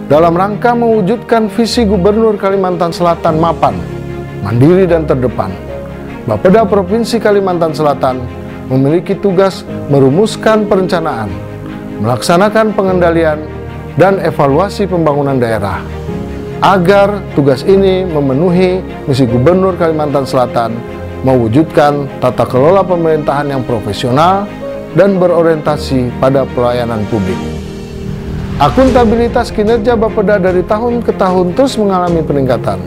dalam rangka mewujudkan visi Gubernur Kalimantan Selatan mapan, mandiri dan terdepan. Bapeda Provinsi Kalimantan Selatan memiliki tugas merumuskan perencanaan, melaksanakan pengendalian, dan evaluasi pembangunan daerah. Agar tugas ini memenuhi misi Gubernur Kalimantan Selatan, mewujudkan tata kelola pemerintahan yang profesional dan berorientasi pada pelayanan publik. Akuntabilitas kinerja Bapeda dari tahun ke tahun terus mengalami peningkatan.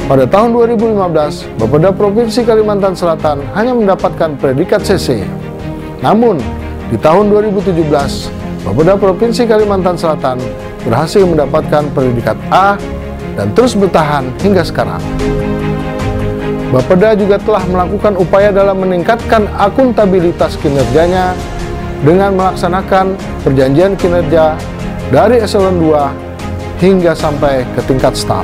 Pada tahun 2015, Bapeda Provinsi Kalimantan Selatan hanya mendapatkan predikat CC. Namun, di tahun 2017, Bapeda Provinsi Kalimantan Selatan berhasil mendapatkan predikat A dan terus bertahan hingga sekarang. Bapeda juga telah melakukan upaya dalam meningkatkan akuntabilitas kinerjanya dengan melaksanakan perjanjian kinerja dari eselon 2 hingga sampai ke tingkat staf.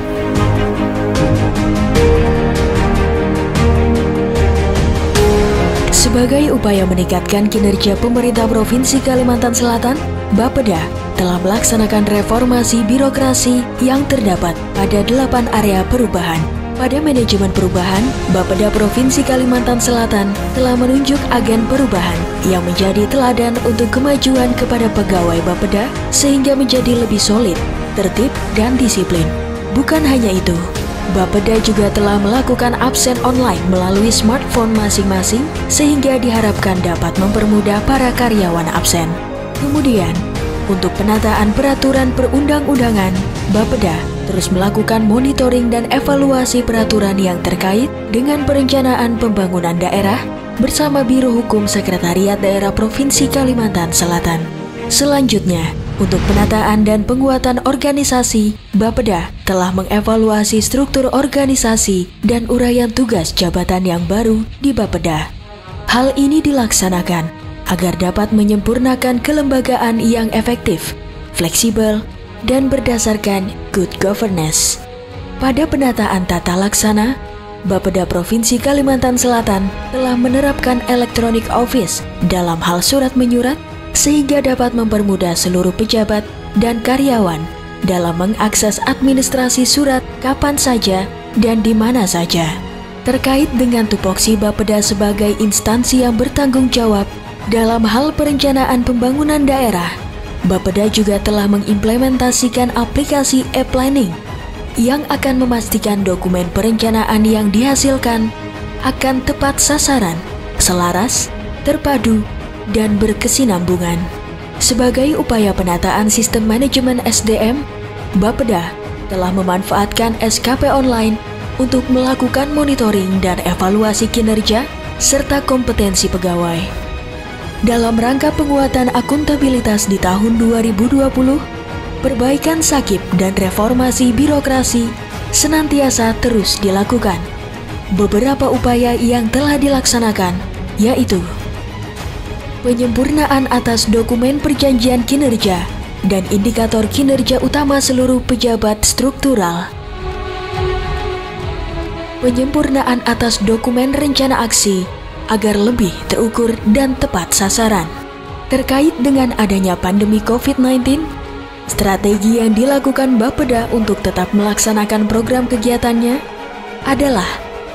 Sebagai upaya meningkatkan kinerja pemerintah Provinsi Kalimantan Selatan, Bapeda telah melaksanakan reformasi birokrasi yang terdapat pada 8 area perubahan. Pada manajemen perubahan, Bapeda Provinsi Kalimantan Selatan telah menunjuk agen perubahan yang menjadi teladan untuk kemajuan kepada pegawai Bapeda sehingga menjadi lebih solid, tertib, dan disiplin. Bukan hanya itu, Bapeda juga telah melakukan absen online melalui smartphone masing-masing sehingga diharapkan dapat mempermudah para karyawan absen. Kemudian, untuk penataan peraturan perundang-undangan, Bapeda terus melakukan monitoring dan evaluasi peraturan yang terkait dengan perencanaan pembangunan daerah bersama Biro Hukum Sekretariat Daerah Provinsi Kalimantan Selatan. Selanjutnya, untuk penataan dan penguatan organisasi, Bapeda telah mengevaluasi struktur organisasi dan uraian tugas jabatan yang baru di Bapeda. Hal ini dilaksanakan agar dapat menyempurnakan kelembagaan yang efektif, fleksibel, dan berdasarkan good governance. Pada penataan tata laksana, Bapeda Provinsi Kalimantan Selatan telah menerapkan electronic office dalam hal surat menyurat sehingga dapat mempermudah seluruh pejabat dan karyawan dalam mengakses administrasi surat kapan saja dan di mana saja. Terkait dengan tupoksi Bapeda sebagai instansi yang bertanggung jawab dalam hal perencanaan pembangunan daerah, Bapeda juga telah mengimplementasikan aplikasi e-planning yang akan memastikan dokumen perencanaan yang dihasilkan akan tepat sasaran, selaras, terpadu, dan berkesinambungan. Sebagai upaya penataan sistem manajemen SDM, Bapeda telah memanfaatkan SKP online untuk melakukan monitoring dan evaluasi kinerja serta kompetensi pegawai. Dalam rangka penguatan akuntabilitas di tahun 2020, perbaikan SAKIP dan reformasi birokrasi senantiasa terus dilakukan. Beberapa upaya yang telah dilaksanakan yaitu penyempurnaan atas dokumen perjanjian kinerja dan indikator kinerja utama seluruh pejabat struktural, penyempurnaan atas dokumen rencana aksi agar lebih terukur dan tepat sasaran. Terkait dengan adanya pandemi COVID-19, strategi yang dilakukan Bapeda untuk tetap melaksanakan program kegiatannya adalah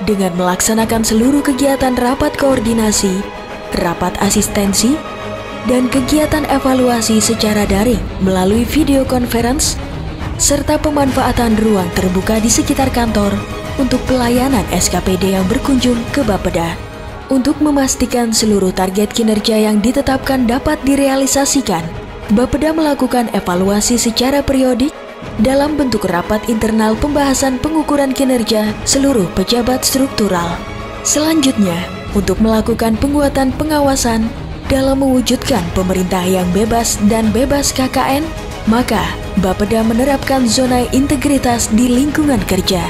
dengan melaksanakan seluruh kegiatan rapat koordinasi, rapat asistensi, dan kegiatan evaluasi secara daring melalui video conference, serta pemanfaatan ruang terbuka di sekitar kantor untuk pelayanan SKPD yang berkunjung ke Bapeda. Untuk memastikan seluruh target kinerja yang ditetapkan dapat direalisasikan, Bapeda melakukan evaluasi secara periodik dalam bentuk rapat internal pembahasan pengukuran kinerja seluruh pejabat struktural. Selanjutnya, untuk melakukan penguatan pengawasan dalam mewujudkan pemerintah yang bebas dan bebas KKN, maka Bapeda menerapkan zona integritas di lingkungan kerja.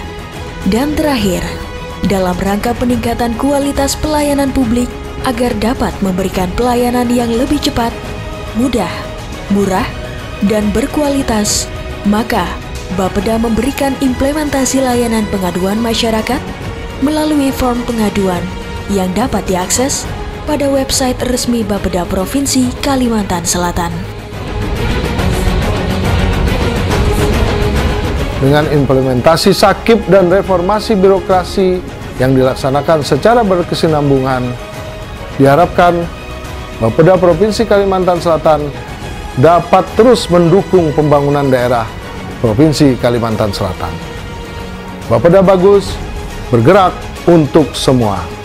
Dan terakhir, dalam rangka peningkatan kualitas pelayanan publik agar dapat memberikan pelayanan yang lebih cepat, mudah, murah, dan berkualitas, maka Bapeda memberikan implementasi layanan pengaduan masyarakat melalui form pengaduan yang dapat diakses pada website resmi Bapeda Provinsi Kalimantan Selatan. Dengan implementasi sakip dan reformasi birokrasi yang dilaksanakan secara berkesinambungan, diharapkan Bapeda Provinsi Kalimantan Selatan dapat terus mendukung pembangunan daerah Provinsi Kalimantan Selatan. Bapeda bagus, bergerak untuk semua.